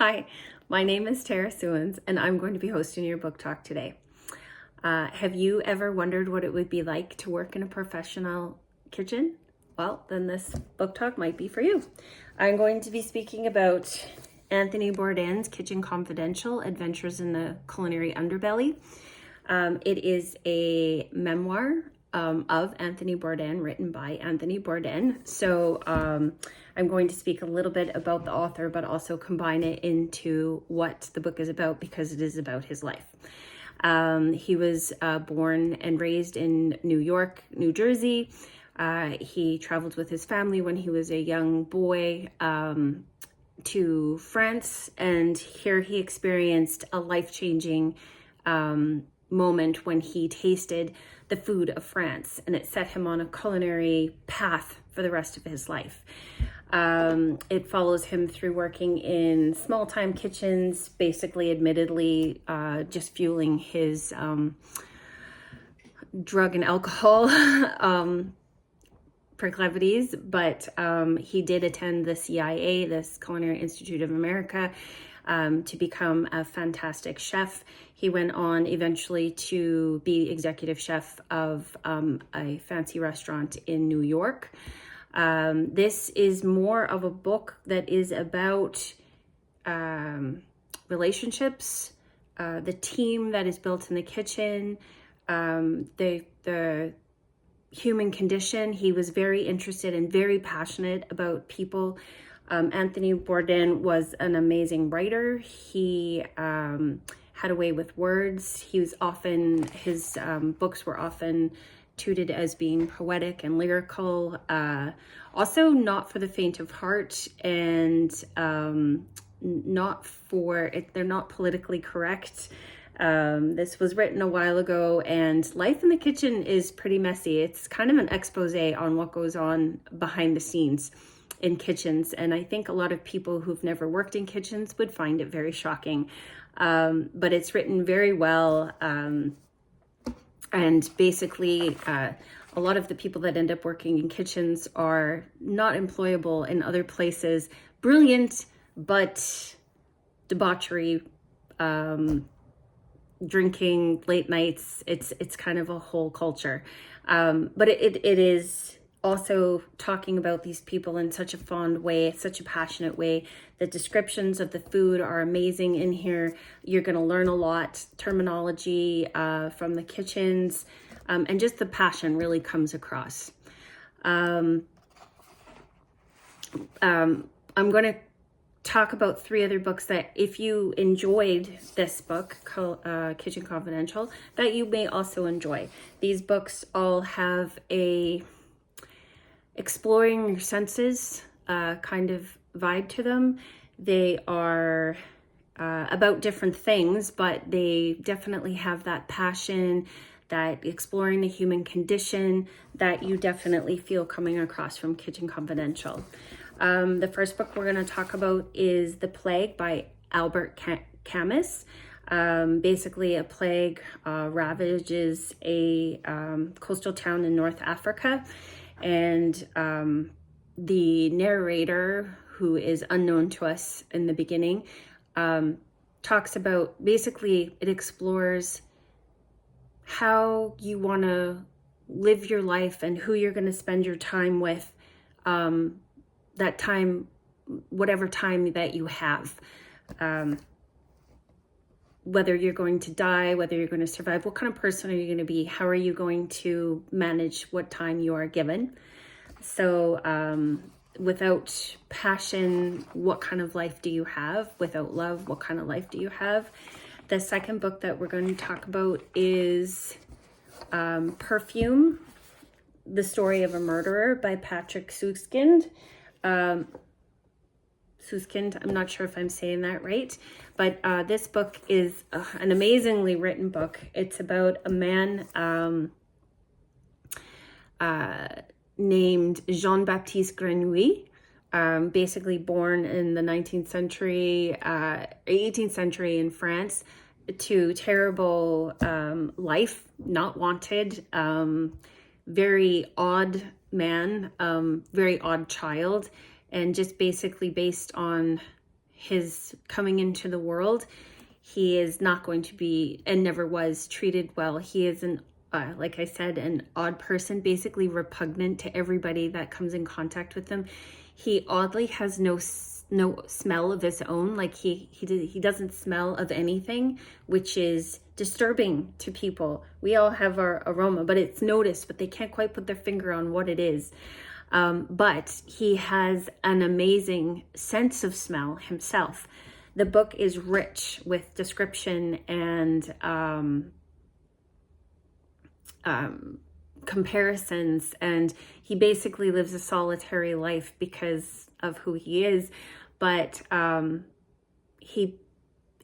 Hi, my name is Soens, and I'm going to be hosting your book talk today. Have you ever wondered what it would be like to work in a professional kitchen? Well, then this book talk might be for you. I'm going to be speaking about Anthony Bourdain's Kitchen Confidential: Adventures in the Culinary Underbelly. It is a memoir of Anthony Bourdain, written by Anthony Bourdain. So I'm going to speak a little bit about the author, but also combine it into what the book is about, because it is about his life. He was born and raised in New York, New Jersey. He traveled with his family when he was a young boy to France, and here he experienced a life-changing moment when he tasted the food of France, and it set him on a culinary path for the rest of his life. It follows him through working in small-time kitchens, basically, admittedly, just fueling his drug and alcohol proclivities, but he did attend the CIA, this Culinary Institute of America, to become a fantastic chef. He went on eventually to be executive chef of a fancy restaurant in New York. This is more of a book that is about relationships, the team that is built in the kitchen, the human condition. He was very interested and very passionate about people. Anthony Bourdain was an amazing writer. He had a way with words. His books were often touted as being poetic and lyrical. Also not for the faint of heart, and they're not politically correct. This was written a while ago, and life in the kitchen is pretty messy. It's kind of an expose on what goes on behind the scenes in kitchens, and I think a lot of people who've never worked in kitchens would find it very shocking. But it's written very well, and basically a lot of the people that end up working in kitchens are not employable in other places. Brilliant, but debauchery, drinking, late nights. It's kind of a whole culture. But it is also talking about these people in such a fond way, such a passionate way. The descriptions of the food are amazing in here. You're going to learn a lot, terminology from the kitchens, and just the passion really comes across. I'm going to talk about 3 other books that, if you enjoyed this book, Kitchen Confidential, that you may also enjoy. These books all have a exploring your senses kind of vibe to them. They are about different things, but they definitely have that passion, that exploring the human condition that you definitely feel coming across from Kitchen Confidential. The first book we're going to talk about is The Plague by Albert Camus. Basically, a plague ravages a coastal town in North Africa, and the narrator, who is unknown to us in the beginning, talks about, basically, it explores how you want to live your life and who you're going to spend your time with, that time, whatever time that you have, whether you're going to die, whether you're going to survive, what kind of person are you going to be? How are you going to manage what time you are given? So without passion, what kind of life do you have? Without love, what kind of life do you have? The second book that we're going to talk about is Perfume: The Story of a Murderer by Patrick Suskind. Suskind, I'm not sure if I'm saying that right, but this book is an amazingly written book. It's about a man named Jean-Baptiste Grenouille, basically born in the 18th century in France, to terrible life, not wanted, very odd man, very odd child, and just basically based on his coming into the world, he is not going to be, and never was, treated well. He is like I said, an odd person, basically repugnant to everybody that comes in contact with him. He oddly has no smell of his own. Like he doesn't smell of anything, which is disturbing to people. We all have our aroma, but it's noticed, but they can't quite put their finger on what it is. But he has an amazing sense of smell himself. The book is rich with description and comparisons, and he basically lives a solitary life because of who he is, but he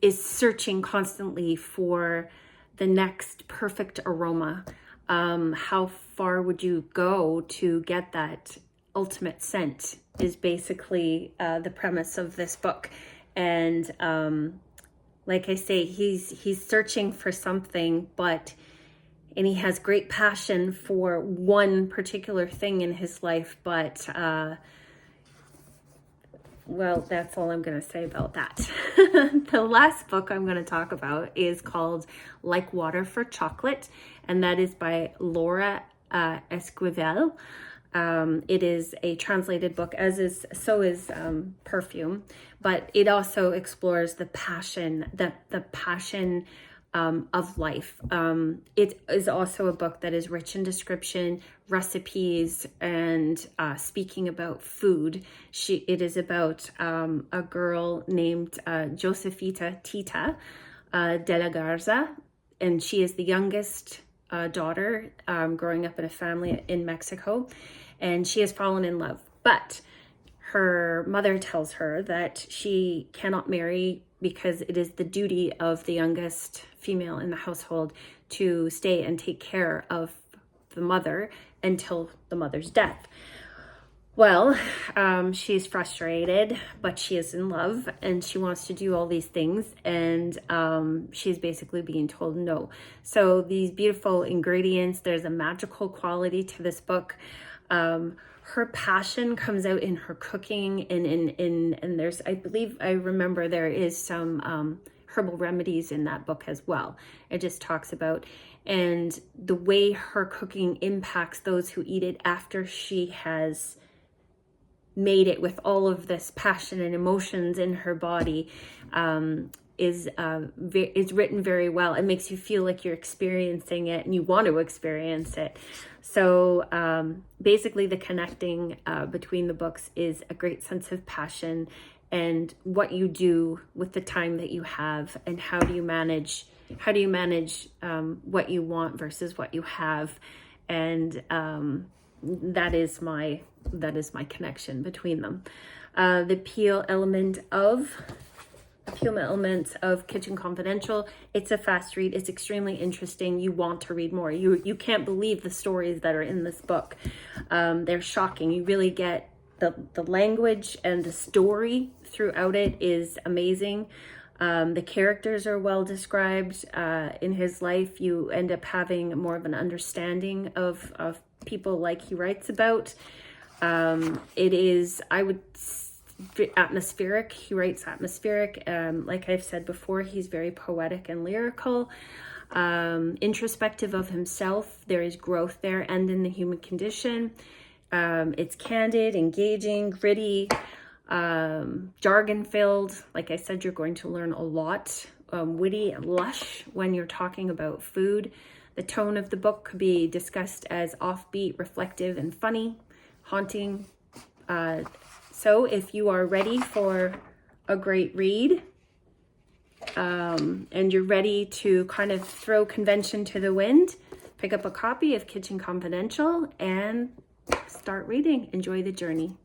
is searching constantly for the next perfect aroma. How far would you go to get that ultimate scent is basically the premise of this book. And like I say, he's searching for something, and he has great passion for one particular thing in his life, but well, that's all I'm going to say about that. The last book I'm going to talk about is called Like Water for Chocolate, and that is by Laura Esquivel. It is a translated book, so is Perfume, but it also explores the passion, the passion of life. It is also a book that is rich in description, recipes, and speaking about food. It is about a girl named Josefita Tita de la Garza, and she is the youngest daughter growing up in a family in Mexico, and she has fallen in love, but her mother tells her that she cannot marry because it is the duty of the youngest female in the household to stay and take care of the mother until the mother's death. Well, she's frustrated, but she is in love and she wants to do all these things, and she's basically being told no. So these beautiful ingredients, there's a magical quality to this book. Her passion comes out in her cooking, and there's, I remember there is some herbal remedies in that book as well. It just talks about, and the way her cooking impacts those who eat it after she has made it with all of this passion and emotions in her body, is written very well. It makes you feel like you're experiencing it and you want to experience it. So basically the connecting between the books is a great sense of passion and what you do with the time that you have, and how do you manage what you want versus what you have. And that is my connection between them. The appeal elements of Kitchen Confidential. It's a fast read. It's extremely interesting. You want to read more. You can't believe the stories that are in this book. They're shocking. You really get the language, and the story throughout it is amazing. The characters are well described. In his life, you end up having more of an understanding of people like he writes about. It is, I would atmospheric. He writes atmospheric. Like I've said before, he's very poetic and lyrical, introspective of himself. There is growth there, and in the human condition. It's candid, engaging, gritty, jargon filled. Like I said, you're going to learn a lot. Witty and lush when you're talking about food. The tone of the book could be discussed as offbeat, reflective, and funny, haunting. So if you are ready for a great read, and you're ready to kind of throw convention to the wind, pick up a copy of Kitchen Confidential and start reading. Enjoy the journey.